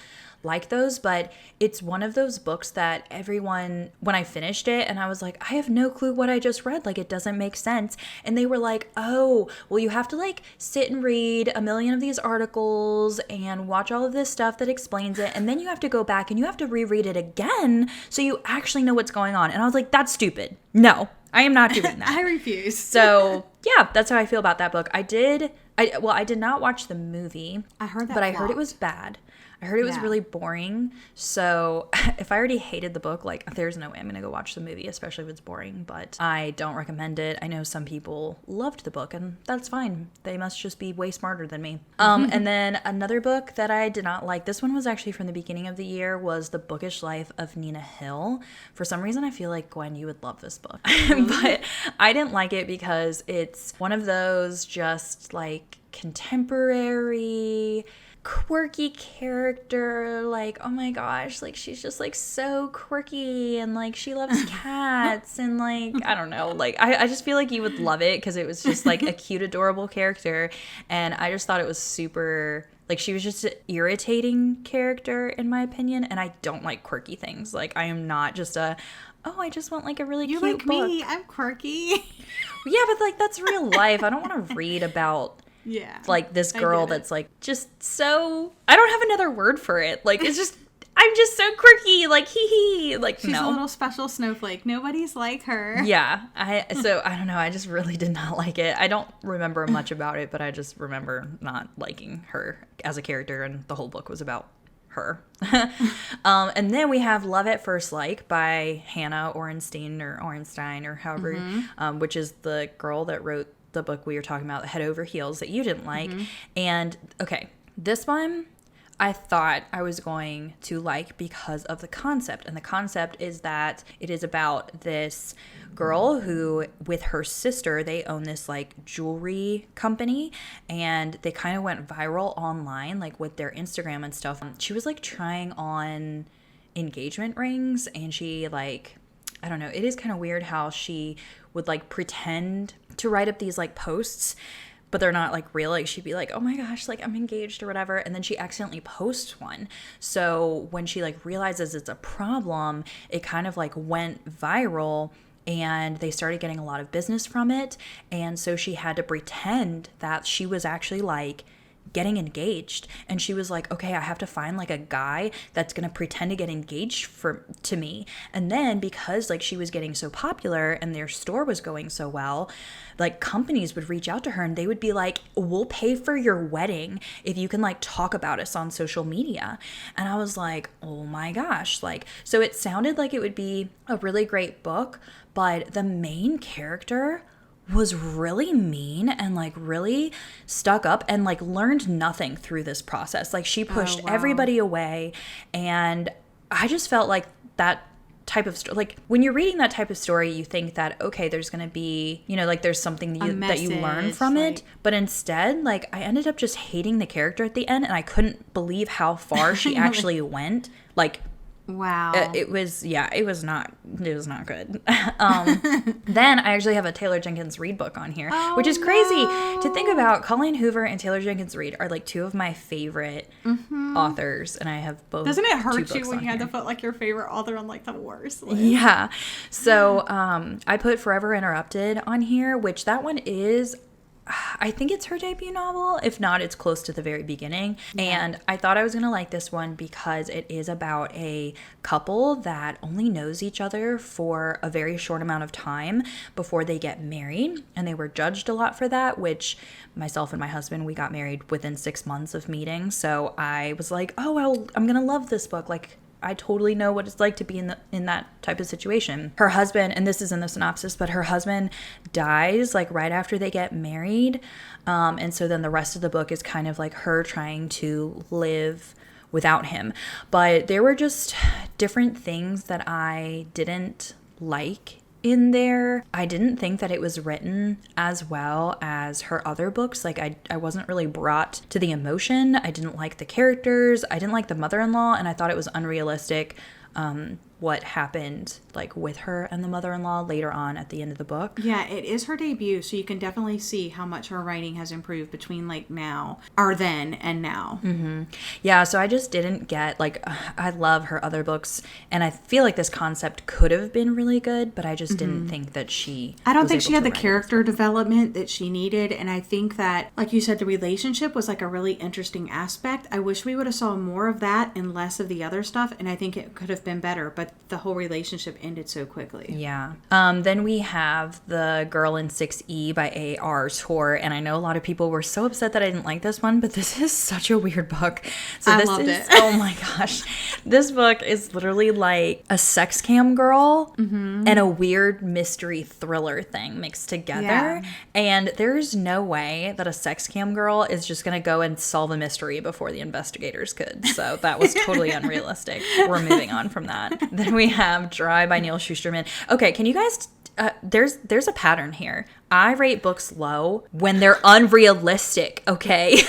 like those, but it's one of those books that everyone, when I finished it, and I was like, I have no clue what I just read. Like, it doesn't make sense. And they were like, oh, well, you have to like sit and read a million of these articles and watch all of this stuff that explains it. And then you have to go back and you have to reread it again so you actually know what's going on. And I was like, that's stupid. No, I am not doing that.
I refuse.
So yeah, that's how I feel about that book. I did not watch the movie.
I heard that,
but I heard it was bad. I heard it was really boring. So if I already hated the book, like, there's no way I'm going to go watch the movie, especially if it's boring. But I don't recommend it. I know some people loved the book, and that's fine. They must just be way smarter than me. And then another book that I did not like, this one was actually from the beginning of the year, was The Bookish Life of Nina Hill. For some reason, I feel like, Gwen, you would love this book. But I didn't like it because it's one of those just, like, contemporary, quirky character, like, oh my gosh, like, she's just like so quirky, and like she loves cats, and like, I don't know, like, I just feel like you would love it because it was just like a cute, adorable character. And I just thought it was super, like, she was just an irritating character in my opinion, and I don't like quirky things. Like, I am not just I just want like a really cute
like
book.
me, I'm quirky.
Yeah, but like, that's real life. I don't want to read about like this girl that's like just so, I don't have another word for it. Like, it's just, I'm just so quirky, like, hee like,
she's a little special snowflake. Nobody's like her.
Yeah. So I don't know. I just really did not like it. I don't remember much about it, but I just remember not liking her as a character, and the whole book was about her. And then we have Love at First Like by Hannah Orenstein or however, which is the girl that wrote the book we were talking about, Head Over Heels, that you didn't like. And okay, this one I thought I was going to like because of the concept. And the concept is that it is about this girl who, with her sister, they own this like jewelry company, and they kind of went viral online, like with their Instagram and stuff. She was like trying on engagement rings, and she like, I don't know, it is kind of weird how she would like pretend to write up these like posts, but they're not like real. Like, she'd be like, oh my gosh, like, I'm engaged or whatever, and then she accidentally posts one. So when she like realizes it's a problem, it kind of like went viral, and they started getting a lot of business from it. And so she had to pretend that she was actually like getting engaged, and she was like, okay, I have to find like a guy that's gonna pretend to get engaged to me. And then because like she was getting so popular and their store was going so well, like companies would reach out to her and they would be like, we'll pay for your wedding if you can like talk about us on social media. And I was like, oh my gosh. Like, so it sounded like it would be a really great book, but the main character was really mean and like really stuck up and like learned nothing through this process. Like she pushed everybody away, and I just felt like that type of story, like when you're reading that type of story, you think that, okay, there's going to be, you know, like there's something that you learn from it. But instead, like I ended up just hating the character at the end, and I couldn't believe how far she actually went. Like,
wow.
It was not good. Then I actually have a Taylor Jenkins Reid book on here, which is crazy to think about. Colleen Hoover and Taylor Jenkins Reid are like two of my favorite authors, and I have both.
Doesn't it hurt you when you had to put like your favorite author on like the worst list?
Yeah. So I put Forever Interrupted on here, which that one is, I think it's her debut novel. If not, it's close to the very beginning. Yeah. And I thought I was going to like this one because it is about a couple that only knows each other for a very short amount of time before they get married. And they were judged a lot for that, which myself and my husband, we got married within 6 months of meeting. So I was like, oh, well, I'm going to love this book. Like, I totally know what it's like to be in that type of situation. Her husband, and this is in the synopsis, but her husband dies like right after they get married. And so then the rest of the book is kind of like her trying to live without him. But there were just different things that I didn't like in there. I didn't think that it was written as well as her other books. Like I wasn't really brought to the emotion. I didn't like the characters. I didn't like the mother-in-law, and I thought it was unrealistic what happened like with her and the mother-in-law later on at the end of the book.
Yeah, it is her debut, so you can definitely see how much her writing has improved between like now or then and now.
Mm-hmm. Yeah, so I just didn't get like, I love her other books, and I feel like this concept could have been really good, but I just didn't think that
I don't think she had the character development that she needed, and I think that, like you said, the relationship was like a really interesting aspect. I wish we would have saw more of that and less of the other stuff, and I think it could have been better, but the whole relationship ended so quickly.
Yeah. Then we have The Girl in 6E by A.R. Tor, and I know a lot of people were so upset that I didn't like this one, but this is such a weird book. So
I loved it.
Oh my gosh. This book is literally like a sex cam girl and a weird mystery thriller thing mixed together. Yeah. And there's no way that a sex cam girl is just going to go and solve a mystery before the investigators could. So that was totally unrealistic. We're moving on from that. Then we have Dry by Neil Shusterman. Okay, can you guys... there's a pattern here. I rate books low when they're unrealistic, okay?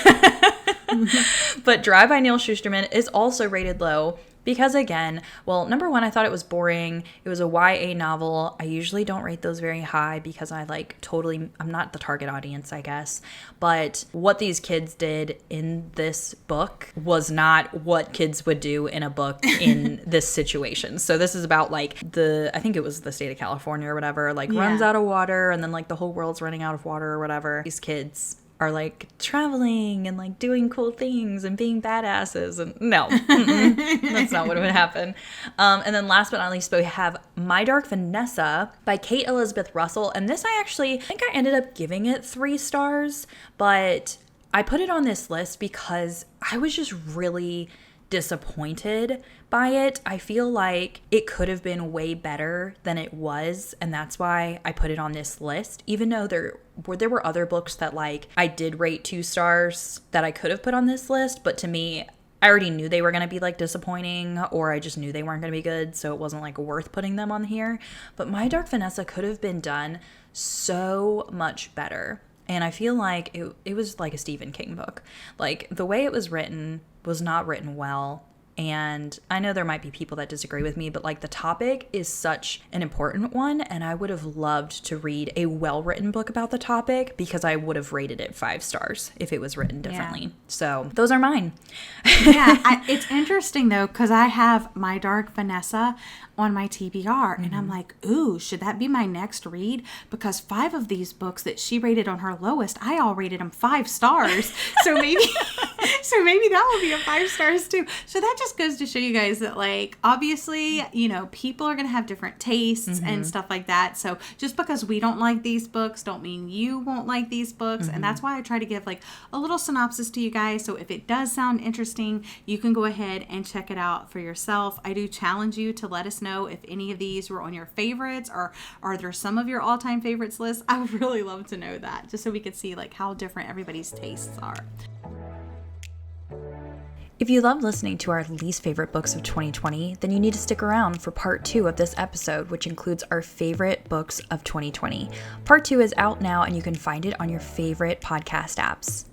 But Dry by Neil Shusterman is also rated low because, again, well, number one, I thought it was boring. It was a YA novel. I usually don't rate those very high because I'm not the target audience, I guess. But what these kids did in this book was not what kids would do in a book in this situation. So this is about like I think it was the state of California or whatever, like runs out of water, and then like the whole world's running out of water or whatever. These kids are like traveling and like doing cool things and being badasses, and no, that's not what would happen. And then last but not least, we have My Dark Vanessa by Kate Elizabeth Russell, and this I think I ended up giving it 3 stars, but I put it on this list because I was just really disappointed by it. I feel like it could have been way better than it was, and that's why I put it on this list, even though there were other books that like I did rate 2 stars that I could have put on this list, but to me, I already knew they were going to be like disappointing, or I just knew they weren't going to be good, so it wasn't like worth putting them on here. But My Dark Vanessa could have been done so much better, and I feel like it was like a Stephen King book. Like the way it was written was not written well, And I know there might be people that disagree with me, but like the topic is such an important one. And I would have loved to read a well-written book about the topic because I would have rated it 5 stars if it was written differently. Yeah. So those are mine.
It's interesting though, because I have My Dark Vanessa on my TBR, and I'm like, ooh, should that be my next read? Because 5 of these books that she rated on her lowest, I all rated them 5 stars. So maybe that will be a 5 stars too. So that just goes to show you guys that, like, obviously, you know, people are going to have different tastes and stuff like that. So just because we don't like these books don't mean you won't like these books. And that's why I try to give like a little synopsis to you guys. So if it does sound interesting, you can go ahead and check it out for yourself. I do challenge you to let us know if any of these were on your favorites, or are there some of your all-time favorites list. I would really love to know that, just so we could see like how different everybody's tastes are.
If you love listening to our least favorite books of 2020, then you need to stick around for part 2 of this episode, which includes our favorite books of 2020. Part 2 is out now, and you can find it on your favorite podcast apps.